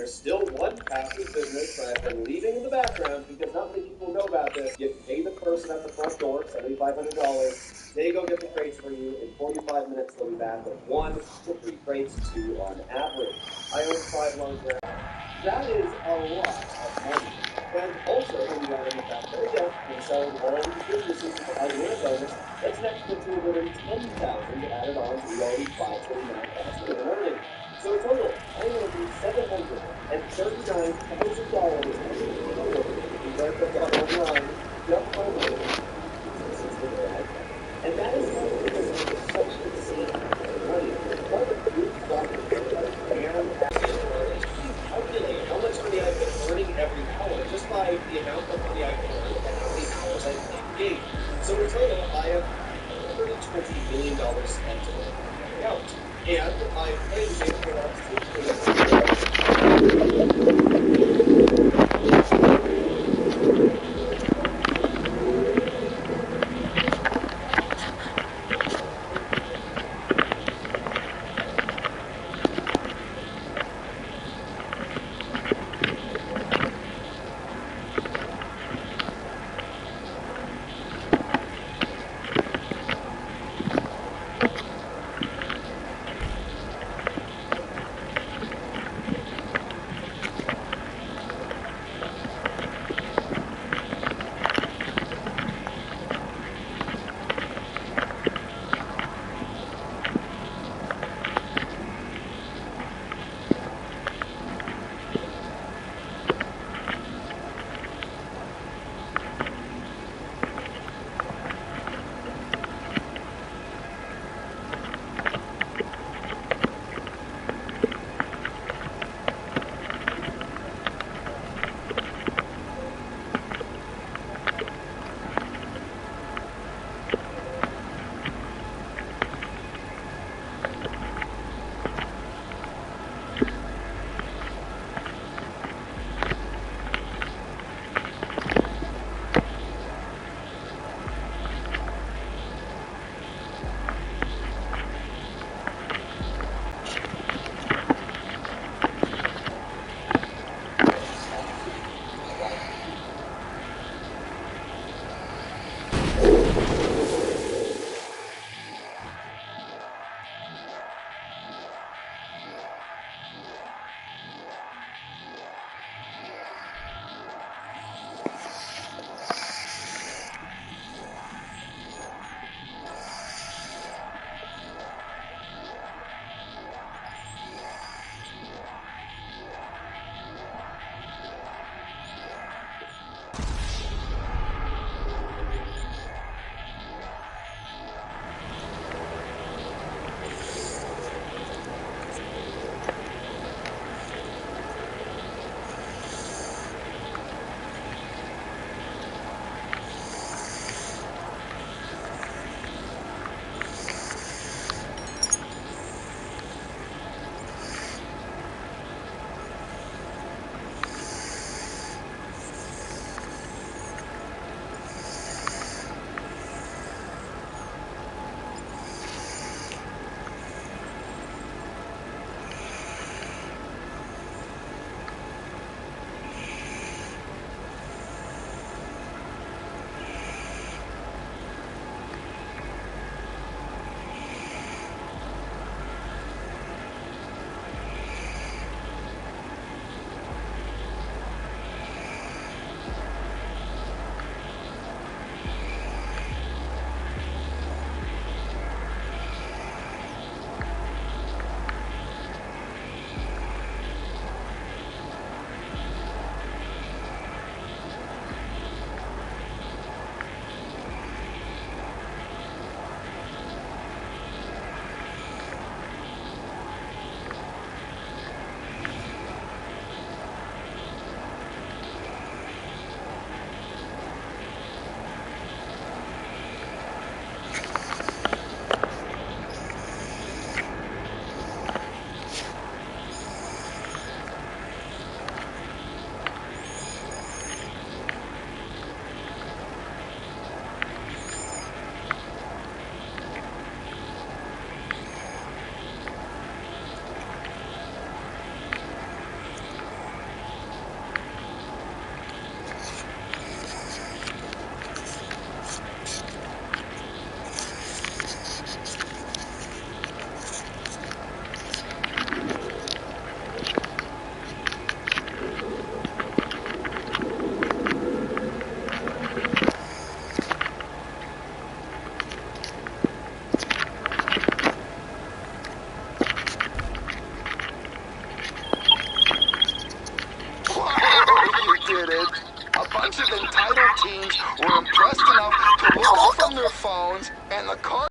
there's still one passive business that I've been leaving in the background because not many people know about this. You pay the person at the front door $7,500. They go get the crates for you. In 45 minutes, they'll be back with 1 to 3 crates, 2 on average. I own 5 large warehouses. That is a lot of money. And also, when you add in the fact that, yes, I'm selling all these businesses as a bonus, that's an extra $210,000 added on to the already $539,000 that I'm earning. So in total, I am earning $739,000 compared to the bottom line just by my businesses the way I can. And that is not because it's such insane money. What a good document and calculate how much money I've been earning every hour just by the amount of money I've earned and how many hours I've paid. So in total, I have $120 million spent on my account. And I paid for that bunch of entitled teens were impressed enough to look up from their phones, and the car...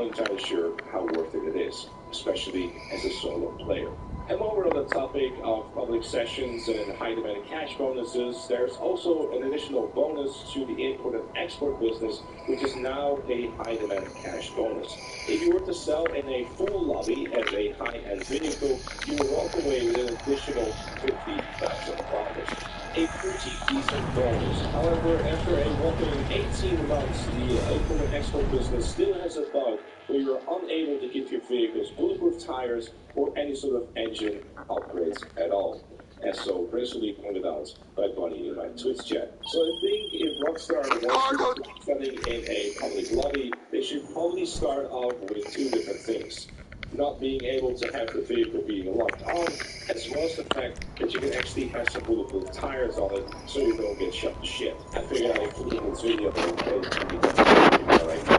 entirely sure how worth it is, especially as a solo player. And while we're on the topic of public sessions and high-demand cash bonuses, there's also an additional bonus to the import and export business, which is now a high-demand cash bonus. If you were to sell in a full lobby as a high-end vehicle, you will walk away with an additional $50,000. A pretty decent bonus. However, after a whopping 18 months, the import and export business still has a bug where you're unable to give your vehicles bulletproof tires or any sort of engine upgrades at all, as so recently pointed out by Bunny in my Twitch chat. So I think if Rockstar wants to start selling in a public lobby, they should probably start off with two different things. Not being able to have the vehicle being locked on, as well as the fact that you can actually have some bulletproof tires on it so you don't get shot to shit. I figured I'd include this video in case you need that right now.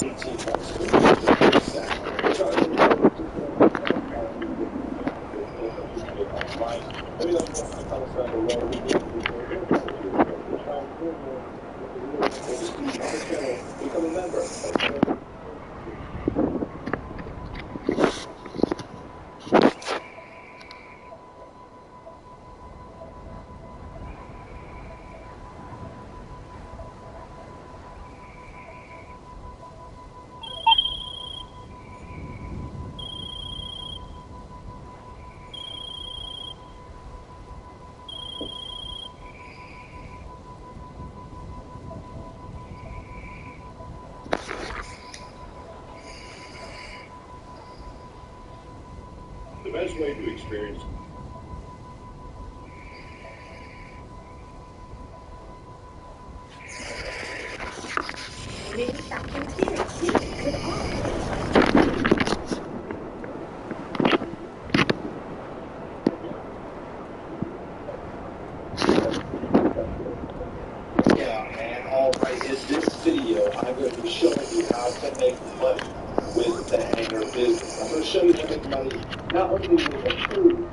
18 months to fix that. So let me know what the comments down below. Become a member. The best way to experience Alright, in this video, I'm going to be showing you how to make money with the hangar business. I'm going to show you how to make money not only with a crew,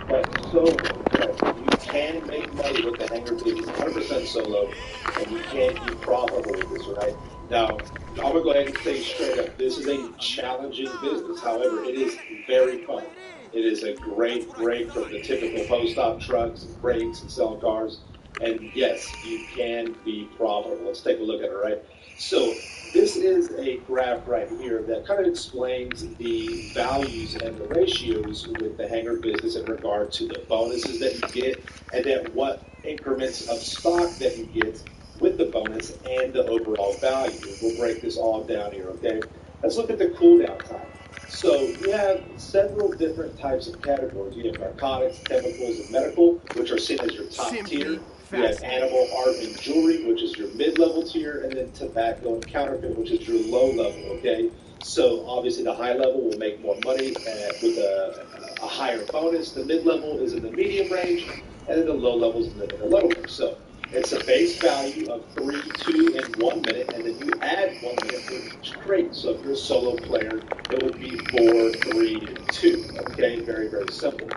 but solo. Yes, you can make money with the hangar business 100% solo, and you can be profitable with this, right? Now, I'm going to go ahead and say straight up, this is a challenging business. However, it is very fun. It is a great break from the typical post-op trucks and brakes and selling cars. And yes, you can be profitable. Let's take a look at it, right? So this is a graph right here that kind of explains the values and the ratios with the hangar business in regard to the bonuses that you get and then what increments of stock that you get with the bonus and the overall value. We'll break this all down here, okay? Let's look at the cooldown time. So you have several different types of categories. You have narcotics, chemicals, and medical, which are seen as your top tier. You have animal, art, and jewelry, which is your mid-level tier, and then tobacco and counterfeit, which is your low level, okay? So obviously the high level will make more money with a higher bonus. The mid-level is in the medium range, and then the low level is in the low range. So it's a base value of 3, 2, and 1 minute, and then you add 1 minute for each crate. So if you're a solo player, it would be 4, 3, and 2. Okay, very, very simple.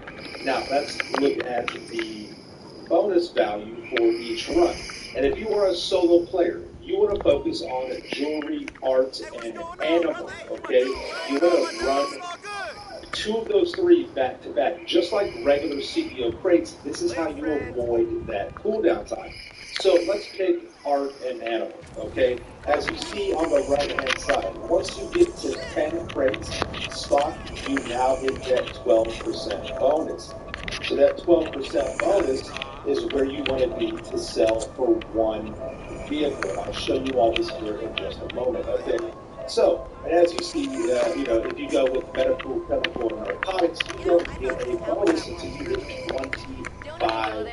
Now let's look at the bonus value for each run. And if you are a solo player, you want to focus on jewelry, art, and animal. Okay, you want to run two of those three back to back, just like regular CEO crates. This is how you avoid that cooldown time. So let's pick art and animal, okay? As you see on the right-hand side, once you get to 10 crates stock, you now hit that 12% bonus. So that 12% bonus is where you want to be to sell for one vehicle. And I'll show you all this here in just a moment, okay? So, and as you see, if you go with medical, chemical, and narcotics, you don't get a bonus until you hit 25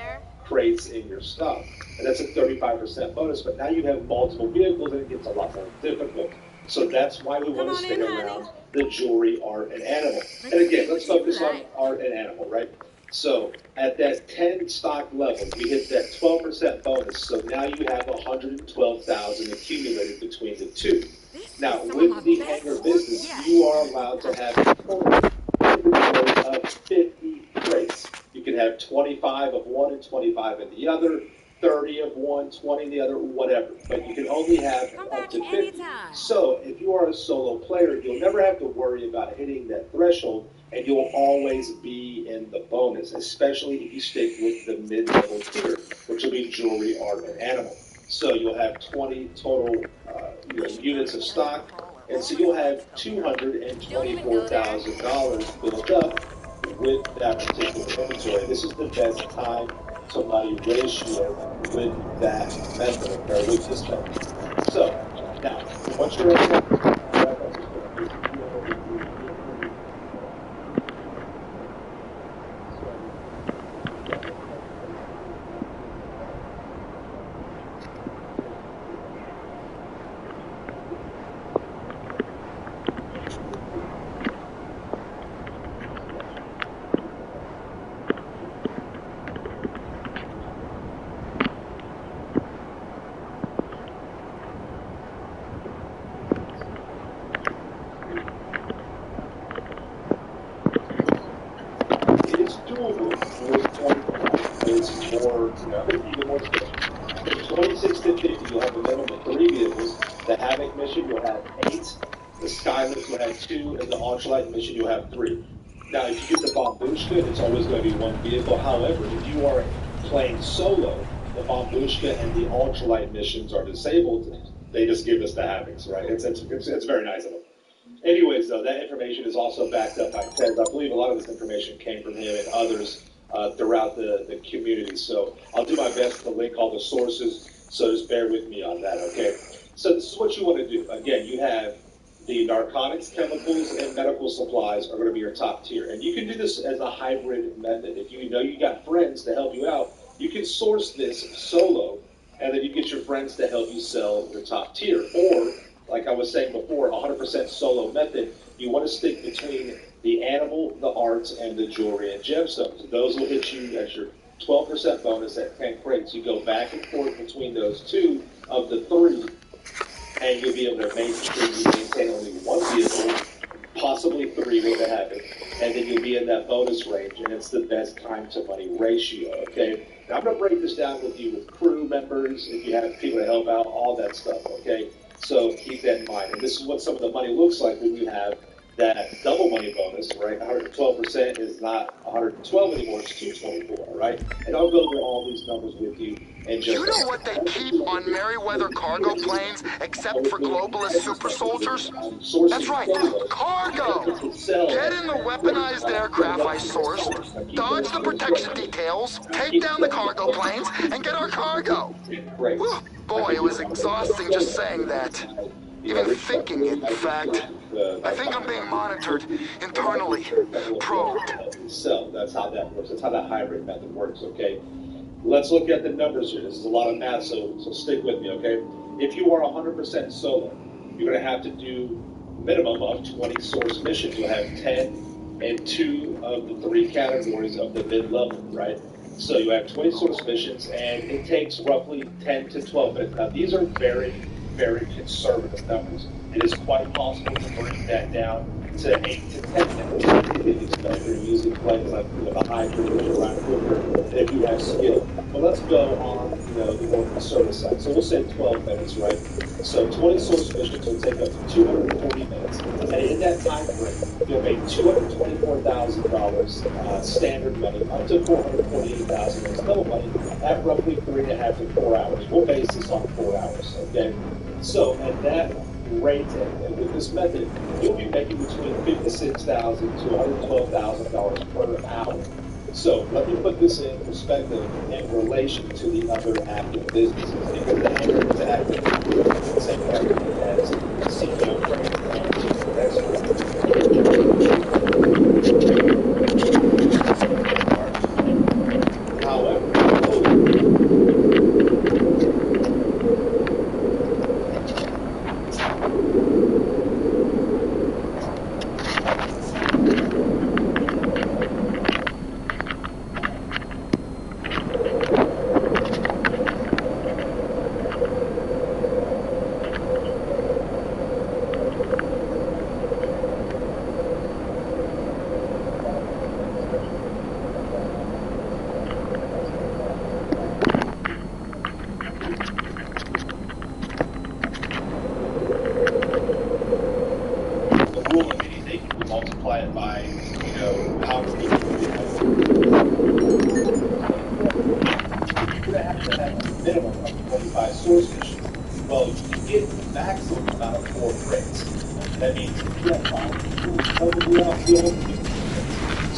crates in your stock. And that's a 35% bonus, but now you have multiple vehicles and it gets a lot more difficult. So that's why we want to stay around the jewelry, art, and animal. And again, let's focus on art and animal, right? So at that 10 stock level, you hit that 12% bonus. So now you have 112,000 accumulated between the two. Now, with the hangar business, you are allowed to have a total inventory of 50 crates. You can have 25 of one and 25 of the other. 30 of one, 20 of the other, whatever. But you can only have up to 50. So if you are a solo player, you'll never have to worry about hitting that threshold, and you'll always be in the bonus, especially if you stick with the mid-level tier, which will be jewelry, art, and animal. So you'll have 20 total units of stock, and so you'll have $224,000 built up with that particular inventory. This is the best time to money ratio with that method, or with this method. So now, once you're in that, I'm just going to basically go over the it's doable with 25. It's more, even more special. From 26 to 50, you'll have a minimum of 3 vehicles. The Havoc mission, you'll have 8. The Skylift, you'll have 2. And the Ultralight mission, you'll have 3. Now, if you get the Bombushka, it's always going to be 1 vehicle. However, if you are playing solo, the Bombushka and the Ultralight missions are disabled. They just give us the Havocs, right? It's very nice of them. Anyways, though, that information is also backed up by Ted. I believe a lot of this information came from him and others throughout the community. So I'll do my best to link all the sources. So just bear with me on that, okay? So this is what you want to do. Again, you have the narcotics, chemicals, and medical supplies are going to be your top tier. And you can do this as a hybrid method. If you know you got friends to help you out, you can source this solo, and then you get your friends to help you sell your top tier. Or like I was saying before, 100% solo method, you want to stick between the animal, the arts, and the jewelry and gemstones. Those will hit you as your 12% bonus at 10 crates. You go back and forth between those 2 of the 3, and you'll be able to make sure you maintain only 1 vehicle, possibly 3 with the habit, and then you'll be in that bonus range, and it's the best time to money ratio, okay? Now I'm going to break this down with you with crew members, if you have people to help out, all that stuff, okay? So keep that in mind. And this is what some of the money looks like when you have that double money bonus, right? 112% is not 112 anymore, it's 224, right? And I'll go over all these numbers with you in just You know what they keep on Merryweather cargo planes except for globalist super soldiers? That's right, cargo! Get in the weaponized aircraft I sourced, dodge the protection details, take down the cargo planes, and get our cargo. Whew, boy, it was exhausting just saying that. Even thinking it, in fact. I think I'm being monitored internally, probed. So that's how that works. That's how that hybrid method works, okay? Let's look at the numbers here. This is a lot of math, so stick with me, okay? If you are 100% solo, you're going to have to do minimum of 20 source missions. You'll have 10 and 2 of the 3 categories of the mid-level, right? So you have 20 source missions, and it takes roughly 10 to 12 minutes. Now, these are very, very conservative numbers. It is quite possible to bring that down to 8 to 10 minutes if you're using planes like the hybrid or around quicker if you have skill. But let's go on the more conservative side. So we'll say 12 minutes, right? So 20 source missions will take up to 240 minutes. And in that time frame, you'll make $224,000 standard money, up to $448,000 as double money at roughly 3.5 to 4 hours. We'll base this on 4 hours, okay? So at that rate and with this method, you'll be making between $56,000 to $112,000 per hour. So let me put this in perspective in relation to the other active businesses. Because the hangar is active, it's the same active as CEO Frank and Chief However,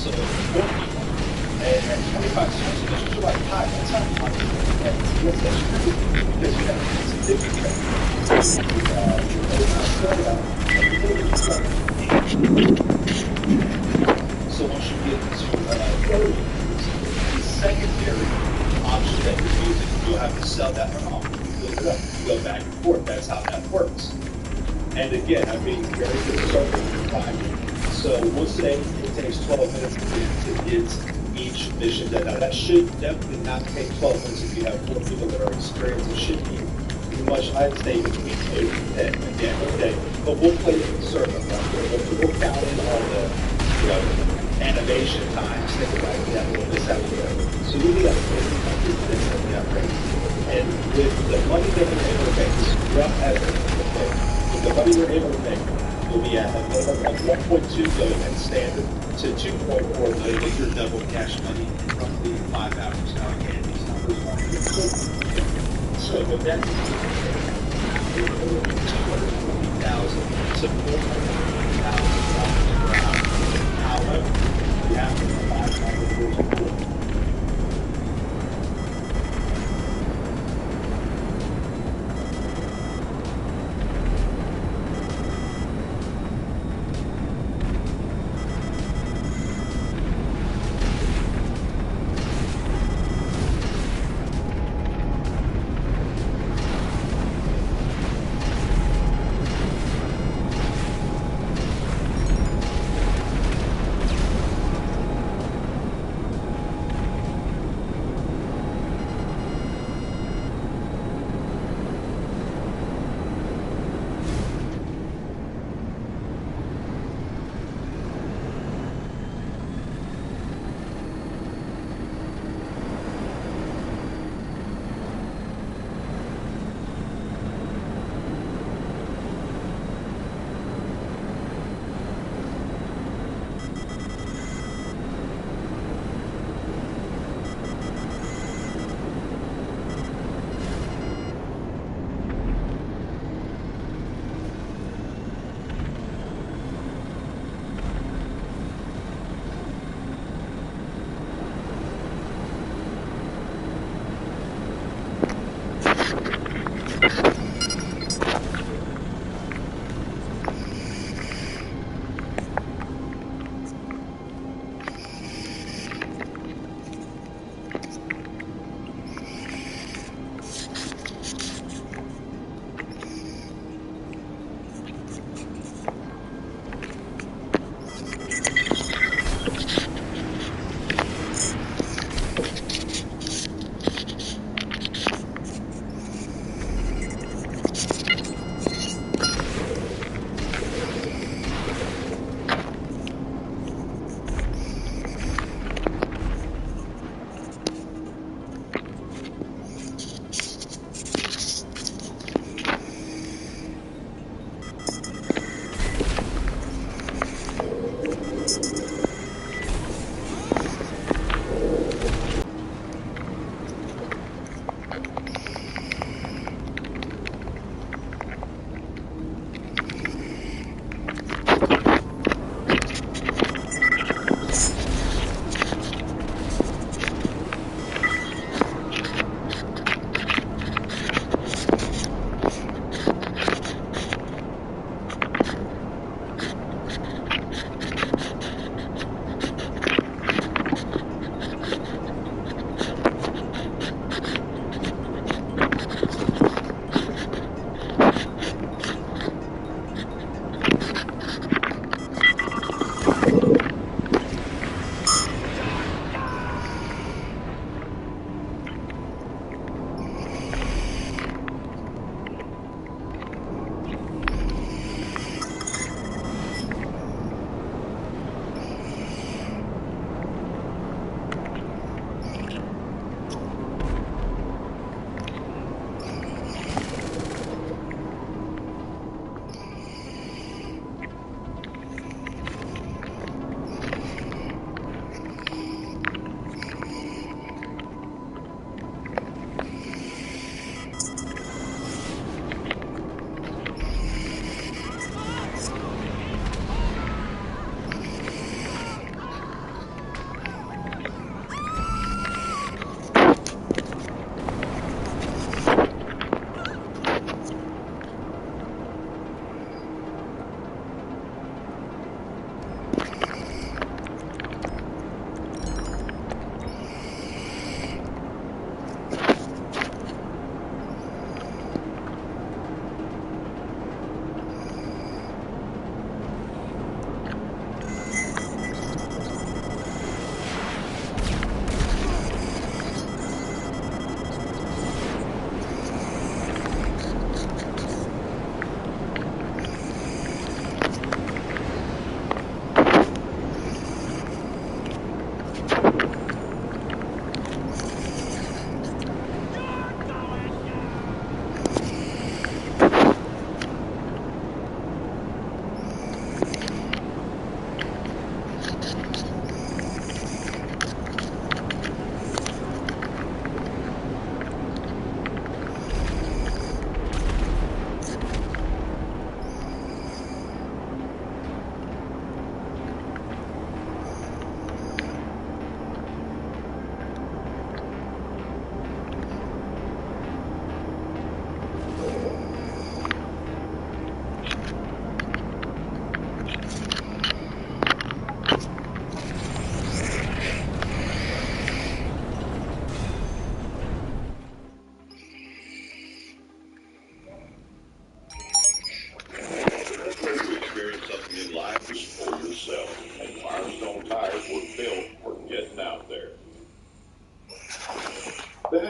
So 4 people and 25 cents, this is like hi, that's how much that's true because you have it's a ticket rate. So once you get to 30, the secondary option that you're using, you'll have to sell that one off. You build it up, you go back and forth. That's how that works. And again, I'm being very conservative with time. So we'll say it takes 12 minutes to get each mission done. Now that should definitely not take 12 minutes if you have 4 people that are experienced. It should be pretty much, I'd say, between 8 and 10 again, okay? But we'll play it conservative, right? We'll count in all the, animation times, things like that, we'll miss out there. So we need a 50 minutes that we have ready. And with the money that we're able to make, rough estimate, okay? With the money we're able to make, you'll be at a minimum of 1.2 billion and standard to 2.4 billion with your double cash money in roughly 5 hours. Now again, these numbers are so with that, 240,000 to 400,000 per hour. However, you have to provide all the rules of war.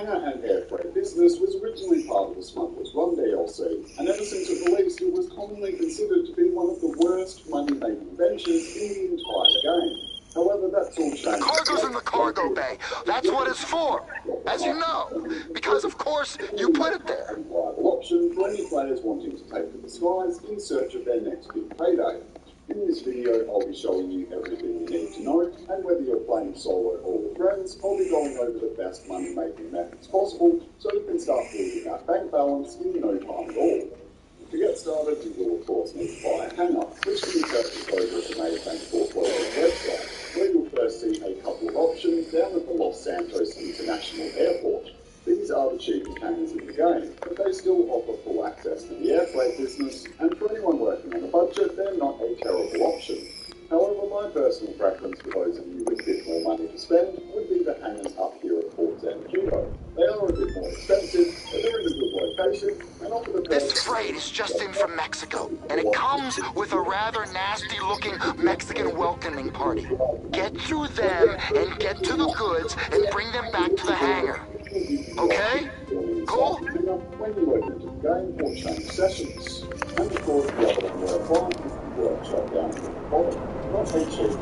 hangar and air freight business was originally part of the smugglers' run DLC, and ever since it released, it was commonly considered to be one of the worst money-making ventures in the entire game. However, that's all changed. Cargo's in the cargo bay. That's what it's for. As you know. Because, of course, you put it there. A viable option for any players wanting to take to the skies in search of their next big payday. In this video, I'll be showing you everything you need to know, and whether you're playing solo or with friends, I'll be going over the best money-making methods possible so you can start building that bank balance in no time at all. To get started, you will of course need to buy a hangar, which can be purchased over at the Aviation website, where you'll first see a couple of options down at the Los Santos International Airport. These are the cheapest hangars in the game, but they still offer full access to the air freight business, and for anyone working on a budget, they're not a terrible option. However, my personal preference for those of you with a bit more money to spend would be the hangars up here at Port Zancudo. They are a bit more expensive, but they're in a good location, and offer the This freight is just in from Mexico, and it comes with a rather nasty-looking Mexican welcoming party. Get through them and get to the goods and bring them back to the hangar. Okay? Cool? When you log into the game or change sessions. And of course, the other one where I find is the workshop down at the bottom. Not a cheap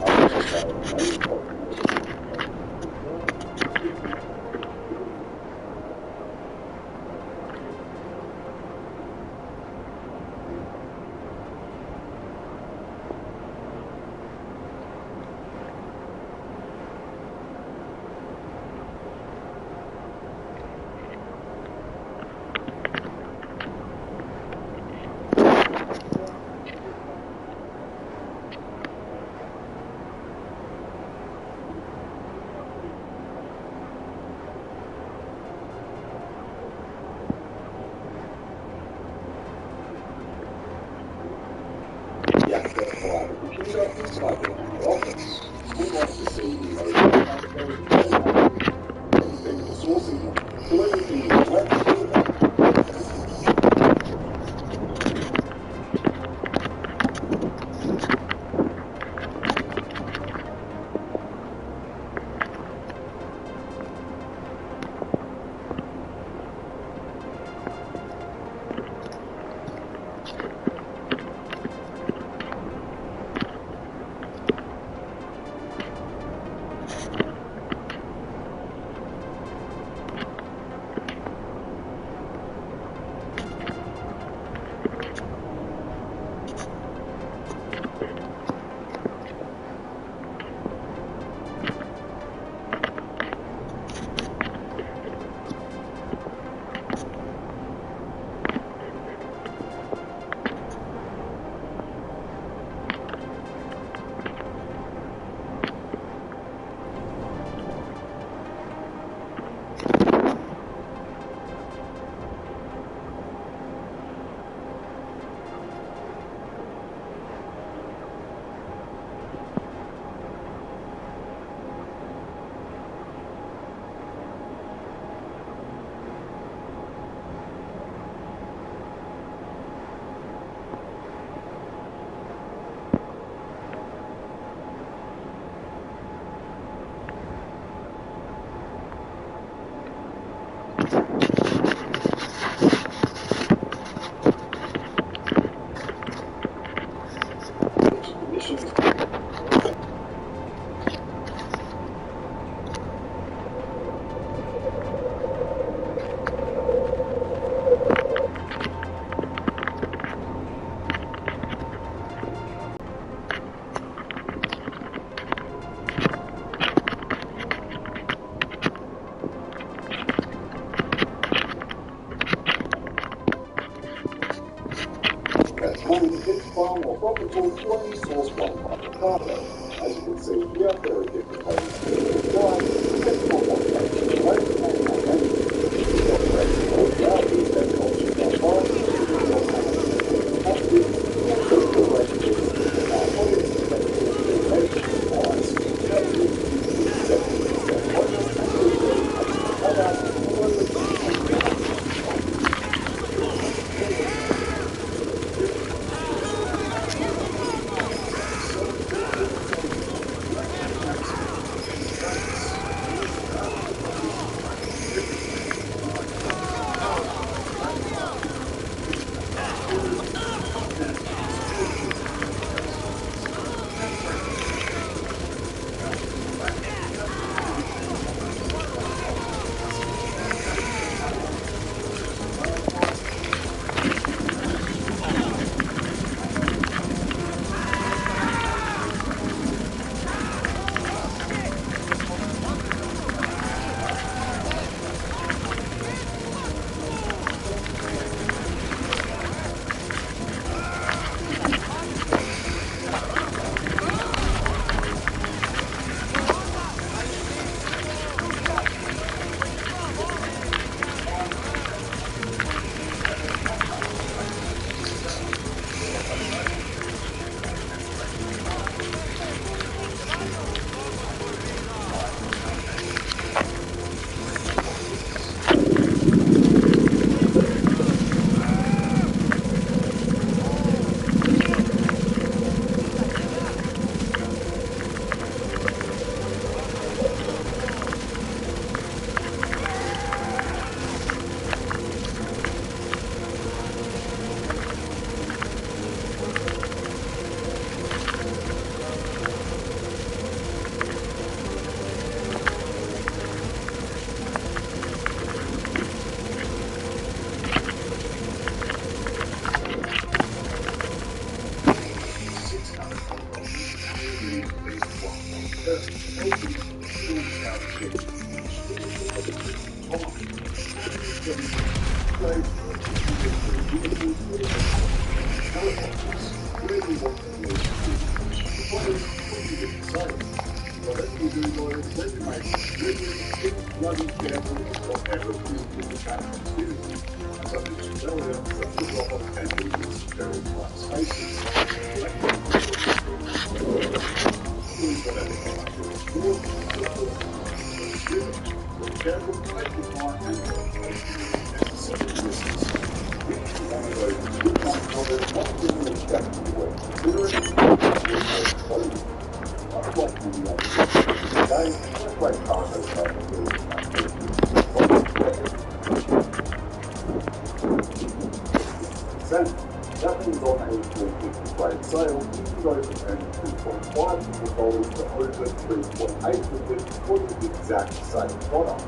That means on a 450 sale, you can go from earning $2.5 million to over $3.8 million for the exact same product.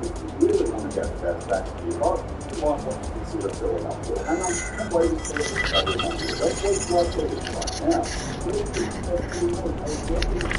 If you really want to get that back to your life, you might want to consider filling up your hangar and waiting for the recovery money. That's what it's like it is right now. But if you actually want a working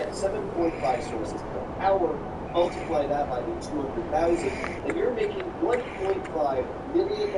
get 7.5 sources per hour, multiply that by the 200,000, and you're making $1.5 million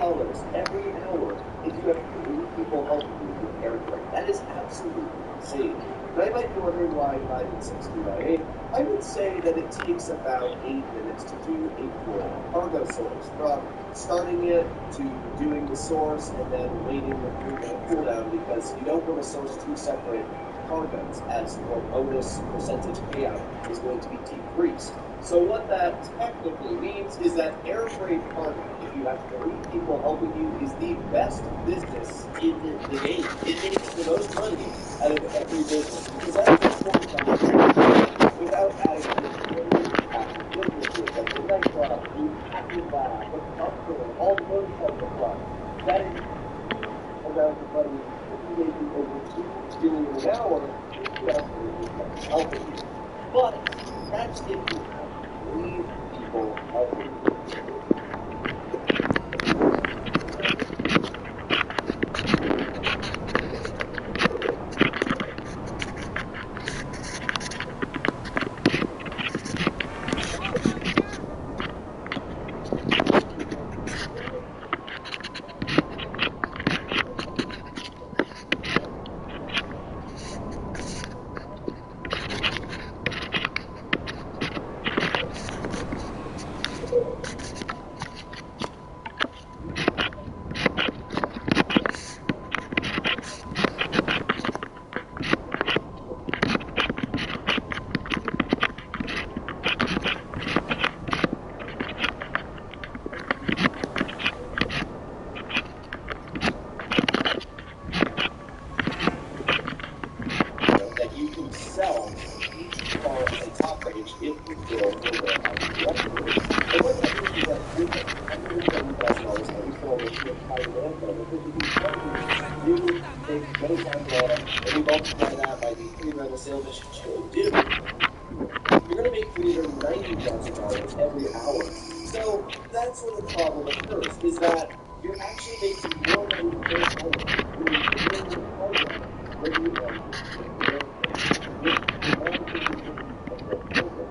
every hour if you have 3 people helping you with air freight. That is absolutely insane. And I might be wondering why divided 60 by 8. I would say that it takes about 8 minutes to do a full cargo source, from starting it to doing the source and then waiting the 3-minute cooldown, because you don't want to source 2 separate cargoes, as your bonus percentage payout is going to be decreased. So what that technically means is that air freight cargo, if you have 3 people helping you, is the best business in the game. It makes the most money out of every business, because that's important without adding to the active businesses like the nightclub, the active lab, the pub store, all those types of clubs. That is around the money making over $2 billion an hour just helping you. But that's if you have 3 people helping you. That you can sell each car as a top range if you fill your warehouse correctly. And what that means is that with $170,000 that we fill with the entire landfill, which is incredibly new, takes no time at all, and we multiply that by the 3 round of sales that you will do, you're going to make $390,000 every hour. So that's where the problem occurs, is that you're actually making more money per hour doing more cargo than you are doing air freight. With the non-efficiency of the cargo,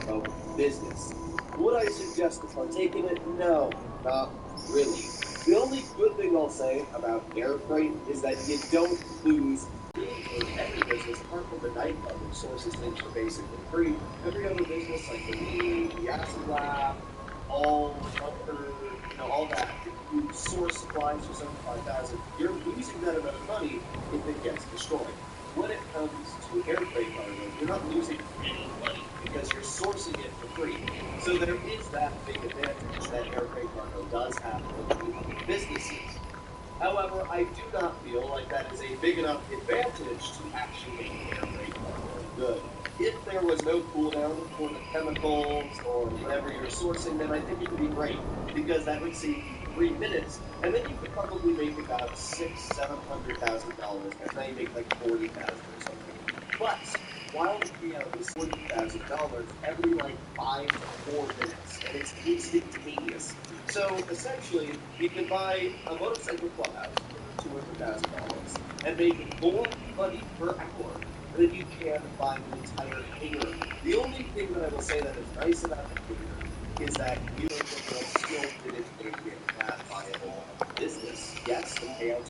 of business. Would I suggest partaking in it? No, not really. The only good thing I'll say about air freight is that you don't lose for every business, apart from the nightclub, which sources things for basically free. Every other business, like the weed, the acid lab, all bunker, all that, if you source supplies for 75,000, you're losing that amount of money if it gets destroyed. When it comes to air freight cargo, you're not losing any money because you're sourcing it for free. So there is that big advantage that air freight cargo does have over the other businesses. However, I do not feel like that is a big enough advantage to actually make air freight cargo good. If there was no cooldown for the chemicals or whatever you're sourcing, then I think it would be great, because that would save you 3 minutes, and then you could probably make about $600,000-$700,000, and now you make like $40,000 or something. But while the payout is $40,000 every like 5 to 4 minutes, and it's instantaneous. So essentially, you can buy a motorcycle clubhouse for $200,000 and make more money per hour than you can buy an entire hangar. The only thing that I will say that is nice about the hangar is that you still didn't make it that viable business. Yes, the payouts